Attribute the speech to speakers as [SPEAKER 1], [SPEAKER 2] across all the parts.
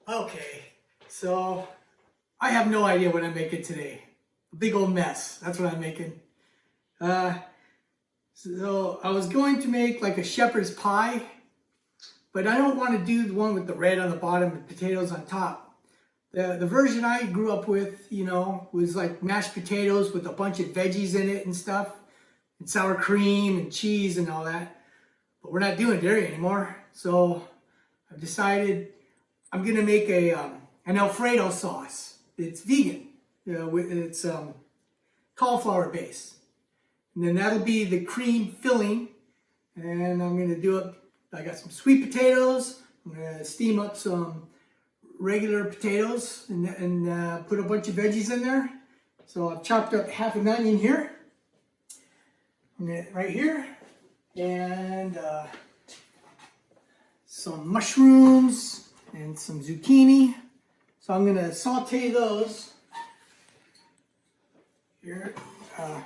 [SPEAKER 1] Okay, so I have no idea what I'm making today. A big old mess. That's what I'm making. Uh, so I was going to make like a shepherd's pie, but I don't want to do the one with the red on the bottom and potatoes on top. The version I grew up with, was like mashed potatoes with a bunch of veggies in it and stuff, and sour cream and cheese and all that. But we're not doing dairy anymore, so I've decided I'm gonna make an Alfredo sauce. It's vegan. It's cauliflower base, and then that'll be the cream filling. And I'm gonna do it. I got some sweet potatoes. I'm gonna steam up some regular potatoes and put a bunch of veggies in there. So I've chopped up half an onion here, right here, and some mushrooms and some zucchini. So I'm gonna saute those here.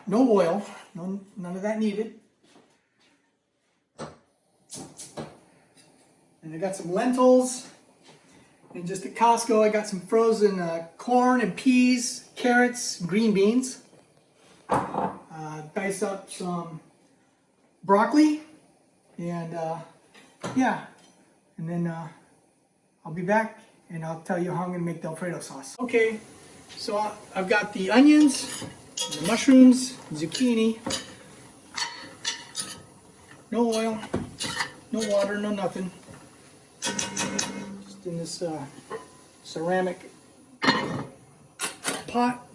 [SPEAKER 1] No oil, none of that needed. And I got some lentils. And just at Costco, I got some frozen corn and peas, carrots, green beans. Dice up some broccoli, and yeah. And then I'll be back and I'll tell you how I'm gonna make the Alfredo sauce. Okay, so I've got the onions, the mushrooms, zucchini. No oil, no water, no nothing. Just in this ceramic pot,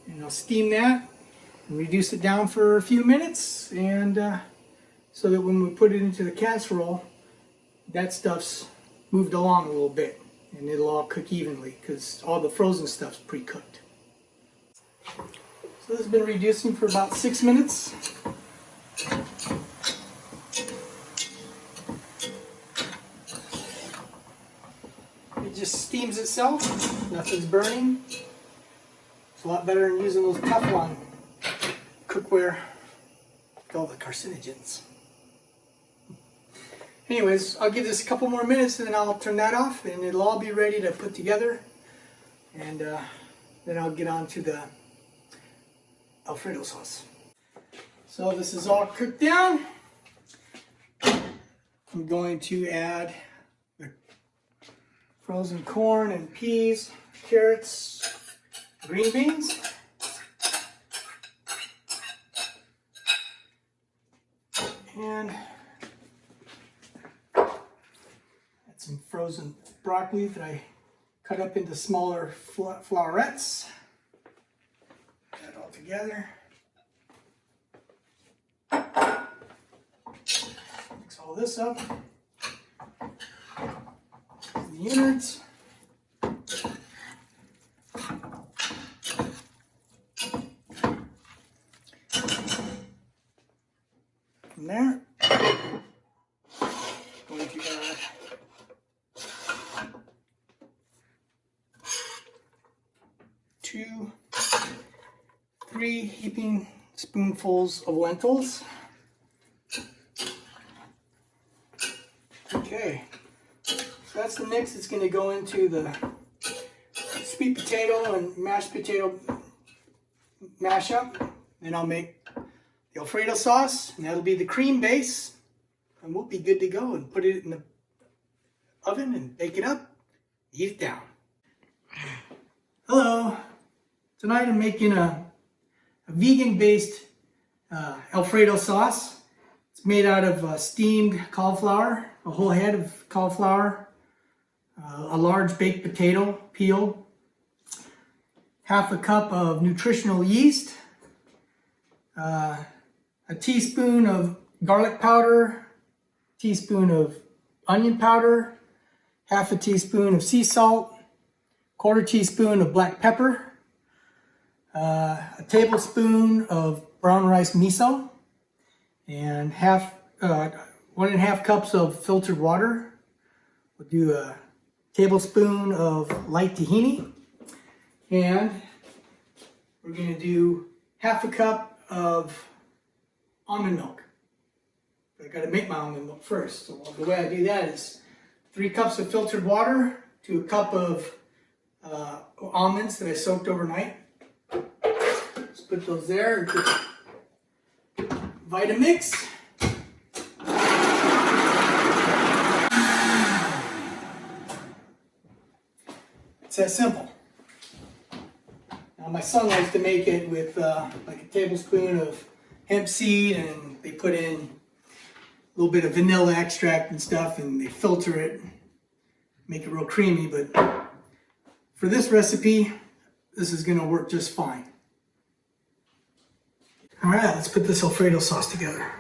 [SPEAKER 1] and I'll steam that and reduce it down for a few minutes, and so that when we put it into the casserole, that stuff's moved along a little bit and it'll all cook evenly because all the frozen stuff's pre-cooked. So this has been reducing for about 6 minutes. It just steams itself, nothing's burning. It's a lot better than using those Teflon cookware with all the carcinogens. Anyways, I'll give this a couple more minutes and then I'll turn that off and it'll all be ready to put together. And then I'll get on to the Alfredo sauce. So this is all cooked down. I'm going to add the frozen corn and peas, carrots, green beans. And some frozen broccoli that I cut up into smaller flowerets. Put that all together. Mix all this up. The innards. From there, going to add 2, 3 heaping spoonfuls of lentils. Okay, so that's the mix that's going to go into the sweet potato and mashed potato mashup. Then I'll make the Alfredo sauce, and that'll be the cream base, and we'll be good to go and put it in the oven and bake it up, eat it down. Hello. Tonight I'm making a vegan-based Alfredo sauce. It's made out of steamed cauliflower, a whole head of cauliflower, a large baked potato peeled, half a cup of nutritional yeast, a teaspoon of garlic powder, teaspoon of onion powder, half a teaspoon of sea salt, quarter teaspoon of black pepper, a tablespoon of brown rice miso, and 1.5 cups of filtered water. We'll do a tablespoon of light tahini, and we're going to do half a cup of almond milk. I got to make my almond milk first. So the way I do that is 3 cups of filtered water, to a cup of almonds that I soaked overnight. Just put those there. Vitamix. It's that simple. Now my son likes to make it with like a tablespoon of hemp seed, and they put in a little bit of vanilla extract and stuff, and they filter it, make it real creamy. But for this recipe, this is going to work just fine. All right, let's put this Alfredo sauce together.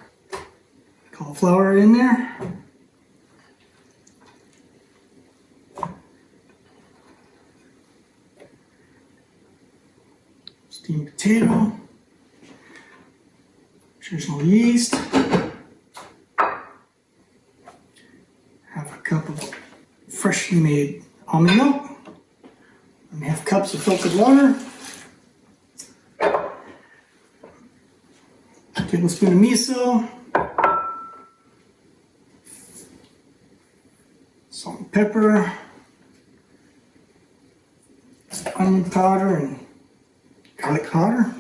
[SPEAKER 1] Cauliflower in there. Steamed potato. Nutritional yeast. Half a cup of freshly made almond milk. 1.5 cups of filtered water. A tablespoon of miso. Salt and pepper. Onion powder and garlic powder.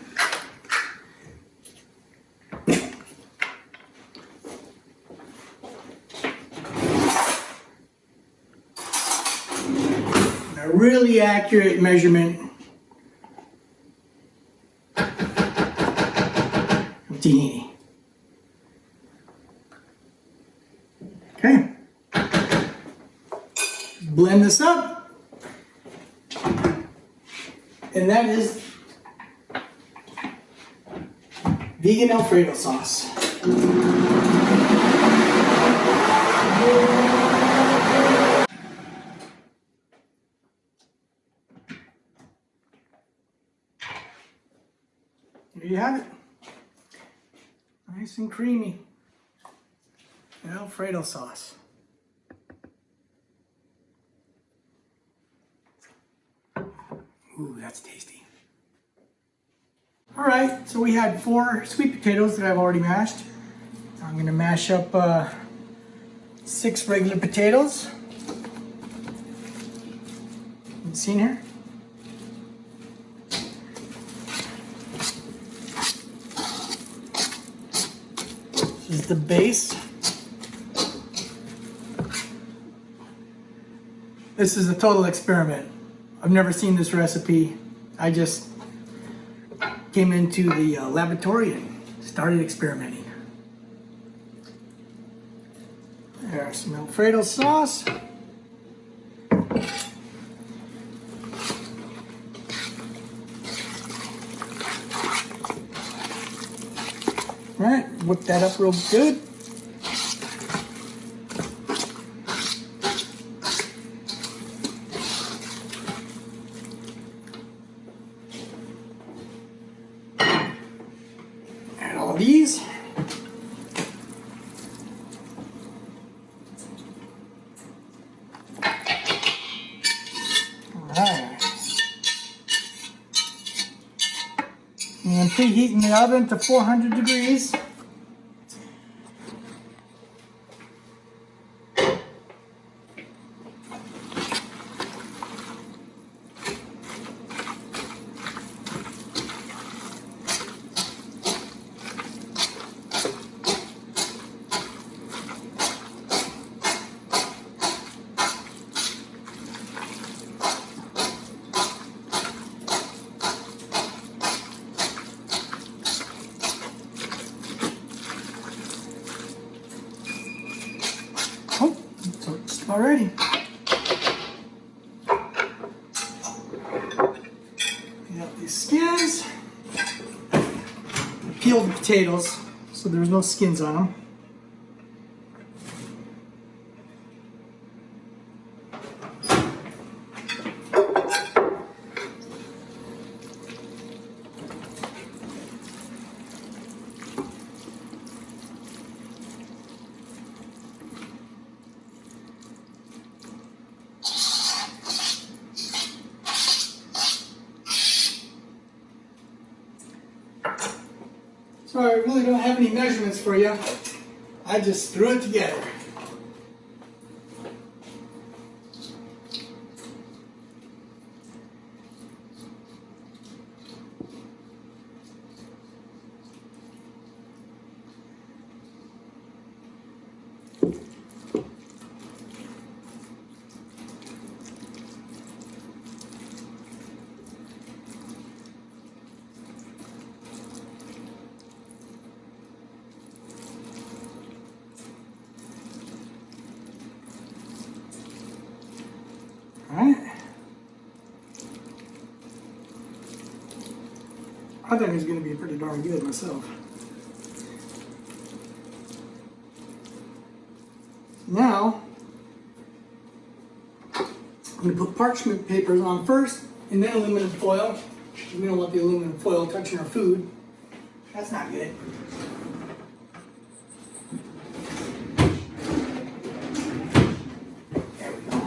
[SPEAKER 1] A really accurate measurement of tahini. Okay. Blend this up. And that is vegan Alfredo sauce. There you have it. Nice and creamy. And Alfredo sauce. Ooh, that's tasty. All right, so we had 4 sweet potatoes that I've already mashed. I'm going to mash up 6 regular potatoes. You see in here? This is the base. This is a total experiment. I've never seen this recipe. I just came into the laboratory and started experimenting. There's some Alfredo sauce. All right, whip that up real good. Add all these. All right. And preheating the oven to 400 degrees. Oh, so it's already. Got these skins. Peeled the potatoes, so there's no skins on them. So I really don't have any measurements for you. I just threw it together. Alright. I think it's going to be pretty darn good myself. Now, I'm going to put parchment papers on first, and then aluminum foil. We don't want the aluminum foil touching our food. That's not good. There we go.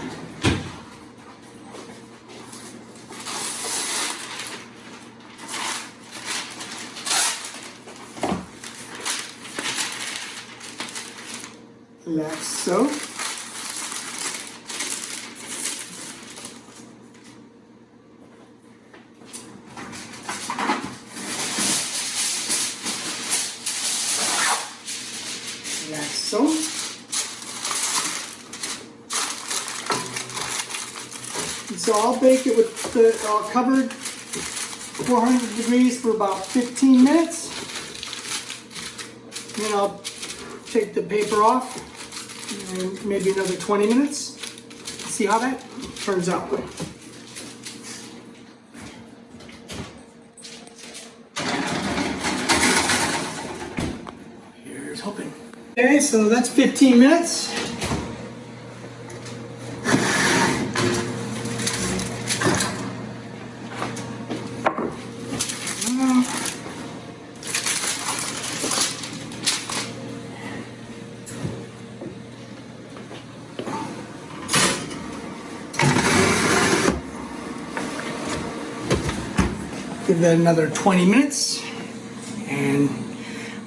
[SPEAKER 1] Like so. Like so. So I'll bake it with the covered 400 degrees for about 15 minutes. Then I'll take the paper off, and maybe another 20 minutes. See how that turns out. Here's hoping. Okay, so that's 15 minutes. Give that another 20 minutes and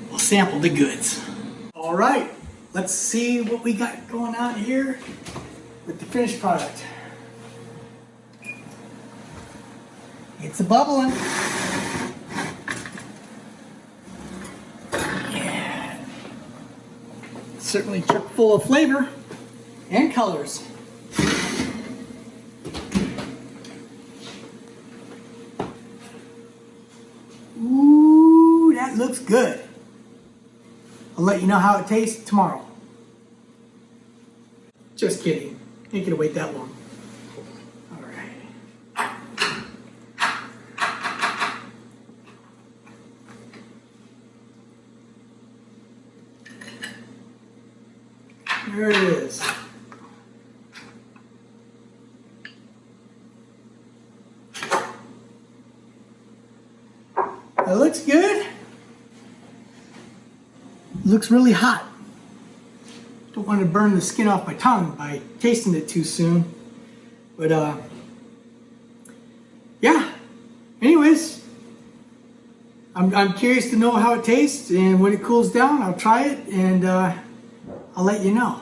[SPEAKER 1] we'll sample the goods. All right, let's see what we got going on here with the finished product. It's a bubbling. Yeah. Certainly chock full of flavor and colors. Ooh, that looks good. I'll let you know how it tastes tomorrow. Just kidding. Ain't gonna wait that long. All right. There it is. It looks good. Looks really hot. Don't want to burn the skin off my tongue by tasting it too soon. But yeah. Anyways, I'm curious to know how it tastes, and when it cools down, I'll try it and I'll let you know.